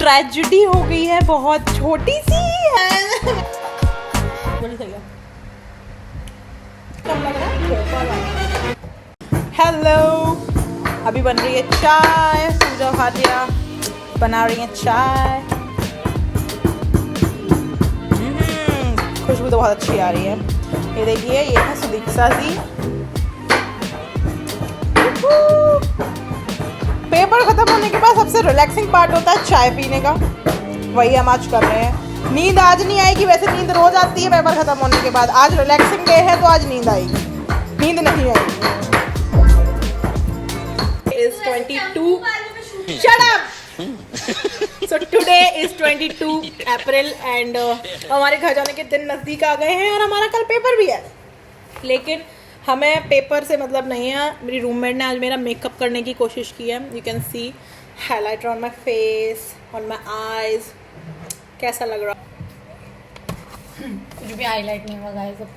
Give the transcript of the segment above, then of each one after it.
Tragedy हो गई है, बहुत छोटी सी है। हेलो, अभी बन रही है चाय। पूजा भाटिया बना रही है चाय। खुशबू तो बहुत अच्छी आ रही है। ये देखिए, ये है सुदीक्षा जी। पेपर खत्म होने के बाद सबसे रिलैक्सिंग पार्ट होता है चाय पीने का, वही हम आज कर रहे हैं। नींद आज नहीं आएगी, वैसे नींद रोज आती है पेपर खत्म होने के बाद। आज रिलैक्सिंग डे है तो आज नींद आएगी, नींद नहीं आएगी। Is 22 Shut up! So today is 22 April and हमारे घर जाने के दिन नज़दीक आ गए हैं और हमारा कल पेपर भी है। लेकिन हमें पेपर से मतलब नहीं है। मेरी रूममेट ने आज मेरा मेकअप करने की कोशिश की है। You can see highlighter on my face, on my eyes. कैसा लग रहा? कुछ भी हाईलाइट नहीं हुआ गाइस। अब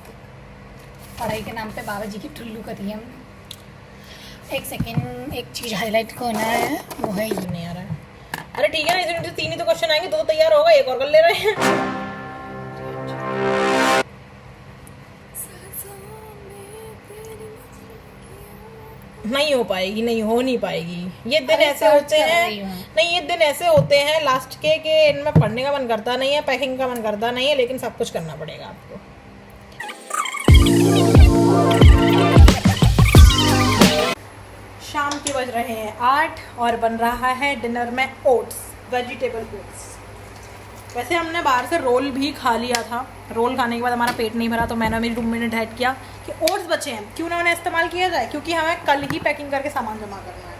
पढ़ाई के नाम पे बाबा जी की ठुल्लू कर दी हमने। एक सेकेंड, एक चीज़ हाईलाइट करना है, वो है ये नहीं आ रहा है। अरे ठीक है ना, इसमें 3 ही तो क्वेश्चन आएंगे, 2 तो तैयार होगा, एक और कर ले रहे हैं। नहीं हो पाएगी, नहीं हो नहीं पाएगी। ये दिन ऐसे होते हैं, नहीं ये दिन ऐसे होते हैं लास्ट के इनमें पढ़ने का मन करता नहीं है, पैकिंग का मन करता नहीं है, लेकिन सब कुछ करना पड़ेगा आपको। शाम के बज रहे हैं 8 और बन रहा है डिनर में ओट्स, वेजिटेबल ओट्स। वैसे हमने बाहर से रोल भी खा लिया था। रोल खाने के बाद हमारा पेट नहीं भरा तो मैंने मेरी रूममेट ने डिसाइड किया कि ओट्स बचे हैं, क्यों ना उन्हें इस्तेमाल किया जाए, क्योंकि हमें कल ही पैकिंग करके सामान जमा करना है।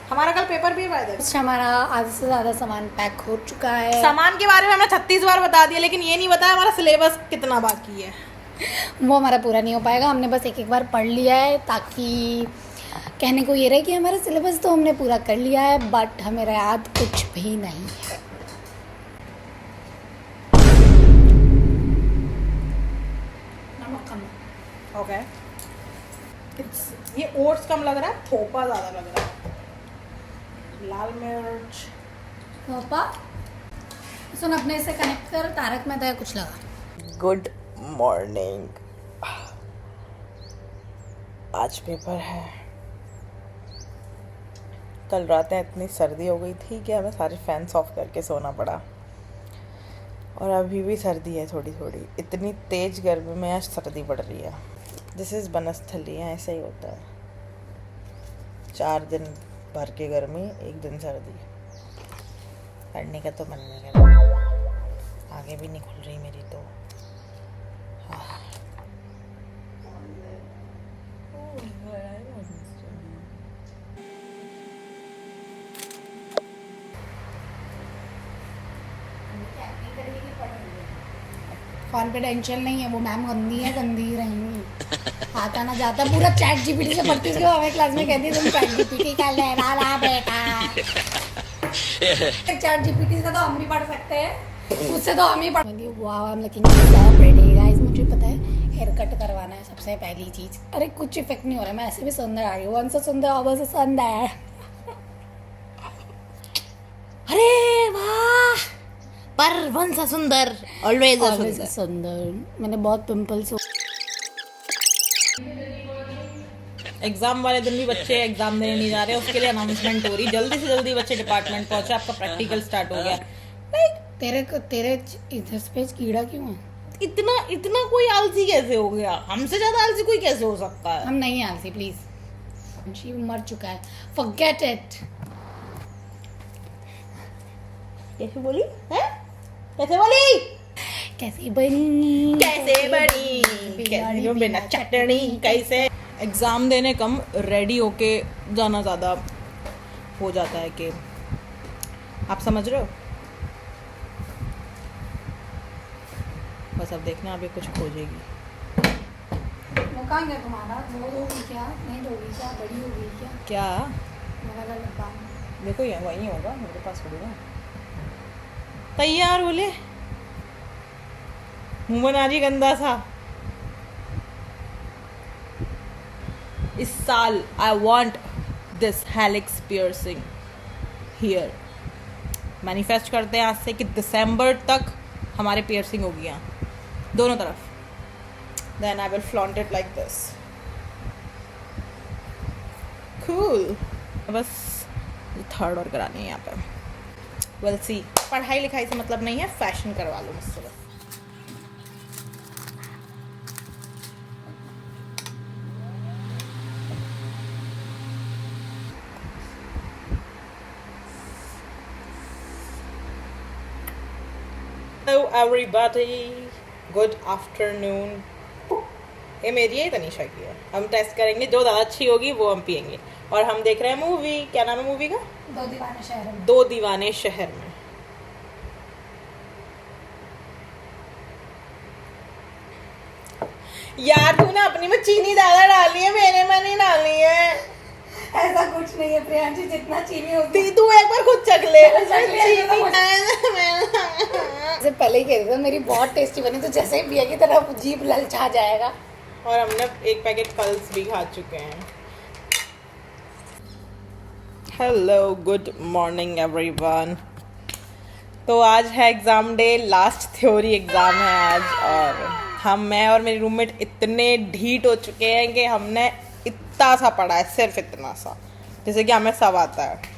हमारा कल पेपर भी है। हमारा आधे से ज़्यादा सामान पैक हो चुका है। सामान के बारे में हमने 36 बार बता दिया, लेकिन ये नहीं बताया हमारा सिलेबस कितना बाकी है। वो हमारा पूरा नहीं हो पाएगा। हमने बस एक बार पढ़ लिया है, ताकि कहने को ये रहे कि हमारा सिलेबस तो हमने पूरा कर लिया है, बट हमें याद कुछ भी नहीं है। ओके, ये ओट्स कम लग रहा है, थोपा ज़्यादा लग रहा है। लाल मिर्च थोपा सुन, अपने से कनेक्ट कर। तारक मेहता या कुछ लगा। Good morning. आज पेपर है। कल रात में इतनी सर्दी हो गई थी कि हमें सारे फैंस ऑफ करके सोना पड़ा, और अभी भी सर्दी है थोड़ी थोड़ी। इतनी तेज गर्मी में आज सर्दी बढ़ रही है। दिस इज़ बनस्थली, ऐसा ही होता है। 4 दिन भर के गर्मी, 1 दिन सर्दी। पढ़ने का तो मन नहीं कर रहा, आगे भी नहीं खुल रही मेरी तो। कॉन्फिडेंशियल नहीं है वो मैम, गंदी है, गंदी ही रहेंगी। आता ना जाता पूरा चैट जीपीटी से पढ़ती थी। हमें क्लास में कहती तुम चैट जीपीटी का लेना ला बेटा। चैट जीपीटी से तो हम भी पढ़ सकते हैं, उससे तो हम ही पढ़। वाह, I am looking so pretty guys. मुझे पता है हेयर कट करवाना है सबसे पहली चीज। अरे कुछ इफेक्ट नहीं हो रहा है, मैं ऐसे भी सुंदर आ रही हूँ। वन से सुंदर, ओवर से सुंदर। अरे वाह, पर वन सा सुंदर, ऑलवेज सुंदर। मैंने बहुत पिंपल्स। एग्जाम वाले दिन भी बच्चे एग्जाम देने नहीं जा रहे, उसके लिए अनाउंसमेंट हो रही। जल्दी से जल्दी बच्चे डिपार्टमेंट पहुंचे, आपका प्रैक्टिकल स्टार्ट हो गया। तेरे इधर पे कीड़ा क्यों है? इतना कोई आलसी कैसे हो गया? हमसे ज्यादा आलसी कोई कैसे हो सकता है? हम नहीं आलसी, प्लीज। शिव मर चुका है, फॉरगेट इट। कैसे बोली है? कैसे बोली? कैसे बनी बिना चटनी कैसे? एग्ज़ाम देने कम रेडी होके जाना ज़्यादा हो जाता है कि आप समझ रहे हो। बस अब देखना, अभी कुछ खोजेगी। वो कहाँ गया तुम्हारा? वो होगी क्या? नहीं होगी क्या? बड़ी होगी क्या? क्या? वो वाला डब्बा देखो, ये वही होगा मेरे पास होगा। तैयार बोले, मुँह बना रही गंदा सा। इस साल I want this helix piercing here. Manifest करते हैं आज से कि दिसंबर तक हमारे पियर्सिंग होगी यहाँ दोनों तरफ. Then I will flaunt it like this. Cool. बस थर्ड और करानी है यहाँ पे. Will see. पढ़ाई लिखाई से मतलब नहीं है, फैशन करवा लो मुझसे बस. Hello everybody, good afternoon. ये मेरी है, तनीषा की है. हम टेस्ट करेंगे, जो ज़्यादा अच्छी होगी वो हम पियेंगे. और हम देख रहे हैं मूवी. क्या नाम है मूवी का? दो दीवाने शहर में. दो दीवाने शहर में. यार तूने अपनी में चीनी ज्यादा डाली है, मेरे में नहीं डाली है. ऐसा कुछ नहीं है प्रियांशी, जितना चीनी होती तू एक बार खुद चख ले. से पहले ही कह रही था मेरी बहुत टेस्टी बनी, तो जैसे ही पिएगी तेरा जीभ ललचा जाएगा. और हमने एक पैकेट पल्स भी खा चुके हैं. Hello, good morning everyone. तो आज है exam day, last theory exam है आज. और मैं और मेरी रूममेट इतने ढीठ हो चुके हैं कि हमने इतना सा पढ़ा है, सिर्फ इतना सा, जैसे कि हमें सब आता है.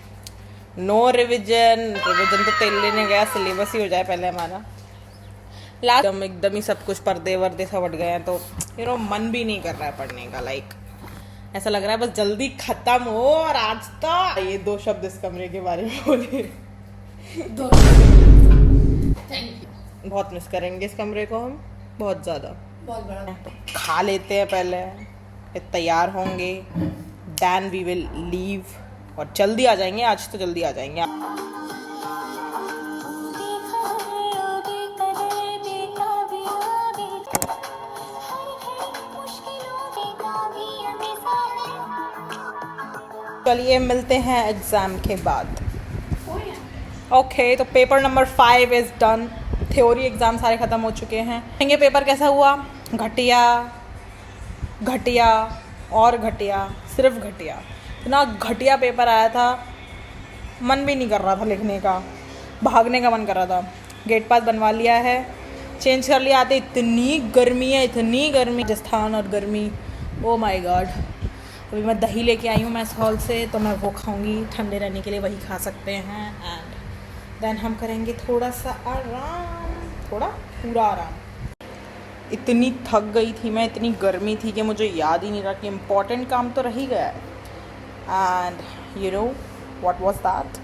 नो रिविजन तो तेल लेने गया, सिलेबस ही हो जाए पहले हमारा. लास्ट एकदम ही सब कुछ पर्दे वर्दे सब हट गए हैं, तो मन भी नहीं कर रहा है पढ़ने का. लाइक ऐसा लग रहा है बस जल्दी खत्म हो. और आज तो ये 2 शब्द इस कमरे के बारे में बोले. बहुत मिस करेंगे इस कमरे को हम, बहुत ज़्यादा. बहुत बड़ा. खा लेते हैं पहले, फिर तैयार होंगे, देन वी विल लीव. और जल्दी आ जाएंगे, आज तो जल्दी आ जाएंगे. चलिए मिलते हैं एग्ज़ाम के बाद. ओके, तो paper number 5 is done. Theory exam सारे ख़त्म हो चुके हैं. ये पेपर कैसा हुआ? घटिया, घटिया और घटिया, सिर्फ घटिया. इतना घटिया पेपर आया था, मन भी नहीं कर रहा था लिखने का, भागने का मन कर रहा था. गेट पास बनवा लिया है, चेंज कर लिया. आते इतनी गर्मी है, इतनी गर्मी, राजस्थान और गर्मी. Oh my God. अभी मैं दही लेके आई हूँ मैस हॉल से, तो मैं वो खाऊंगी. ठंडे रहने के लिए वही खा सकते हैं. एंड देन हम करेंगे थोड़ा सा आराम, थोड़ा पूरा आराम. इतनी थक गई थी मैं, इतनी गर्मी थी कि मुझे याद ही नहीं रहा कि इम्पोर्टेंट काम तो रह ही गया है. And you know what was that?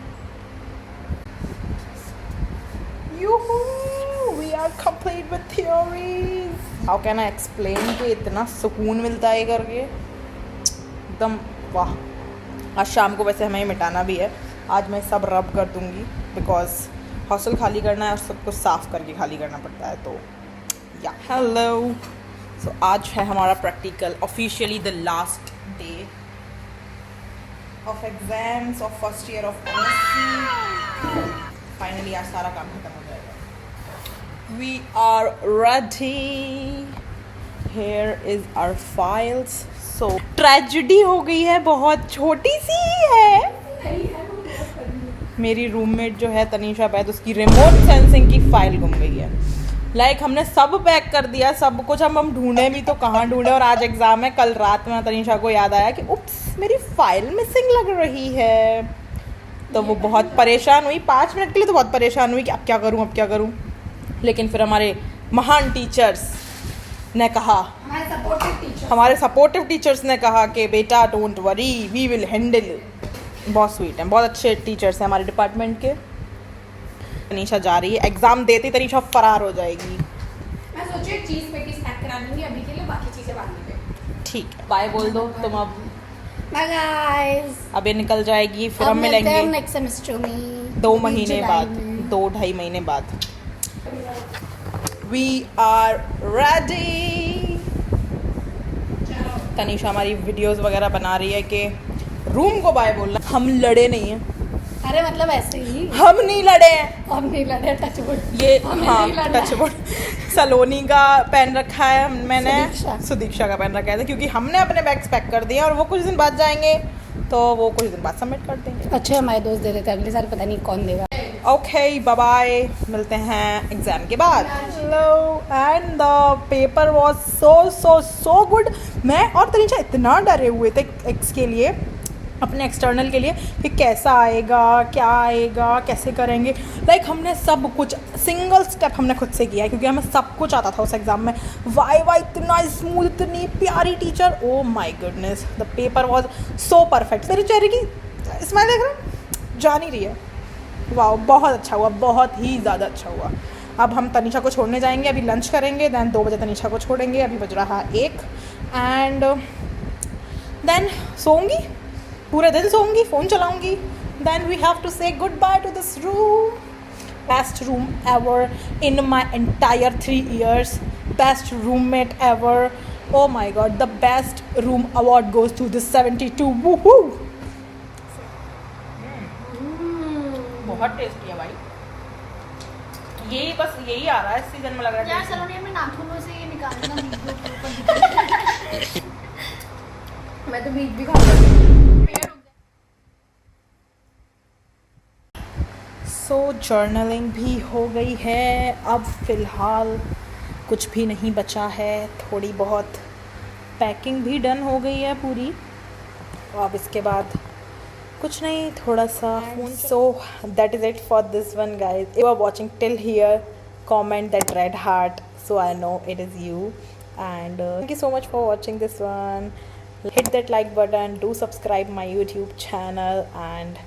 We are complete with theories. How can I explain कि इतना सुकून मिलता है करके, एकदम वाह. आज शाम को वैसे हमें मिटाना भी है. आज मैं सब रब कर दूंगी, बिकॉज हॉस्टल खाली करना है और सब कुछ साफ़ करके खाली करना पड़ता है. तो या हेलो. सो आज है हमारा practical, officially the last day of exams of first year of MSc. Finally आज सारा काम खत्म हो जाएगा. We are ready. Here is our files. So tragedy हो गई है, बहुत छोटी सी है. मेरी रूममेट जो है तनीषा बैद, उसकी रिमोट सेंसिंग की फाइल गुम गई है. लाइक हमने सब पैक कर दिया, सब कुछ. हम ढूंढे भी तो कहाँ ढूंढे. और आज एग्ज़ाम है. कल रात में तनीषा को याद आया कि उप्स, मेरी फाइल मिसिंग लग रही है. तो वो बहुत परेशान हुई. 5 मिनट के लिए तो बहुत परेशान हुई कि अब क्या करूँ, अब क्या करूँ. लेकिन फिर हमारे महान टीचर्स ने कहा, हमारे सपोर्टिव टीचर्स ने कहा कि बेटा don't worry, we will handle. बहुत स्वीट हैं, बहुत अच्छे टीचर्स हैं हमारे डिपार्टमेंट के. तनीषा जा रही है एग्ज़ाम देती, तनीषा फरार हो जाएगी. मैं सोची एक चीज़ पे पैक करा दूंगी अभी के लिए, बाकी चीज़ें बाद में. ठीक है, बाय बोल दो तुम. अब बाय गाइस. अब ये निकल जाएगी, फिर हम मिलेंगे नेक्स्ट सेमेस्टर में 2 महीने बाद, 2-2.5 महीने बाद. We are ready. तनीषा हमारी वीडियोस वगैरह बना रही है कि रूम को बाय बोलना. हम लड़े नहीं हैं. अरे मतलब ऐसे ही, हम नहीं लड़े हैं. हम नहीं लड़े. टचवुड. ये हाँ, टचवुड. सलोनी का पहन रखा है मैंने, सुदीक्षा का पहन रखा है, क्योंकि हमने अपने बैग्स पैक कर दिए और वो कुछ दिन बाद जाएंगे, तो वो कुछ दिन बाद सबमिट कर देंगे. अच्छा हमारे दोस्त दे देते हैं, अगले साल पता नहीं कौन देगा. ओके बाय बाय, मिलते हैं एग्जाम के बाद। Hello, and the paper was so good. मैं और तनीषा इतना डरे हुए थे एक्स के लिए, अपने एक्सटर्नल के लिए, कि कैसा आएगा, क्या आएगा, कैसे करेंगे। लाइक हमने सब कुछ सिंगल स्टेप हमने खुद से किया है, क्योंकि हमें सब कुछ आता था उस एग्ज़ाम में। वाई इतना स्मूथ, इतनी प्यारी teacher, oh my goodness, the paper was so perfect. मेरे चेहरे की स्माइल देख रहे हो, जा नहीं रही है। वाह, बहुत अच्छा हुआ, बहुत ही ज़्यादा अच्छा हुआ। अब हम तनीषा को छोड़ने जाएंगे, अभी लंच करेंगे, दैन 2 बजे तनीषा को छोड़ेंगे, अभी बज रहा 1, एंड देन सोऊंगी, पूरे दिन सोऊंगी, फ़ोन चलाऊंगी। Then we have to say good bye to this room, best room ever in my entire 3 years, best roommate ever. Oh my god, the best room award goes to this 72। Woohoo, बहुत tasty है भाई। यही आ रहा है इस season में, लग रहा है यार सलोनी अपने नाखूनों से ये निकालना बीज मैं तो बीज भी खा सो जर्नलिंग भी हो गई है। अब फ़िलहाल कुछ भी नहीं बचा है, थोड़ी बहुत पैकिंग भी डन हो गई है पूरी। अब इसके बाद कुछ नहीं, थोड़ा सा phone. So that is it for this one guys. You are watching till here, comment that red heart, so I know it is you, and thank you so much for watching this one. Hit that like button, do subscribe my YouTube channel, and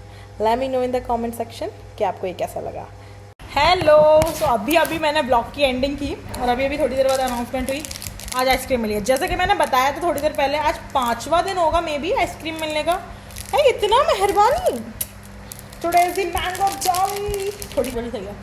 let me know in the comment section कि आपको ये कैसा लगा। Hello, सो अभी मैंने blog की ending की, और अभी थोड़ी देर बाद अनाउंसमेंट हुई। आज आइसक्रीम मिली है, जैसे कि मैंने बताया था थोड़ी देर पहले, आज 5वां दिन होगा मे बी आइसक्रीम मिलने का। है इतना मेहरबानी। Today is the mango jolly, थोड़ी बड़ी सही है।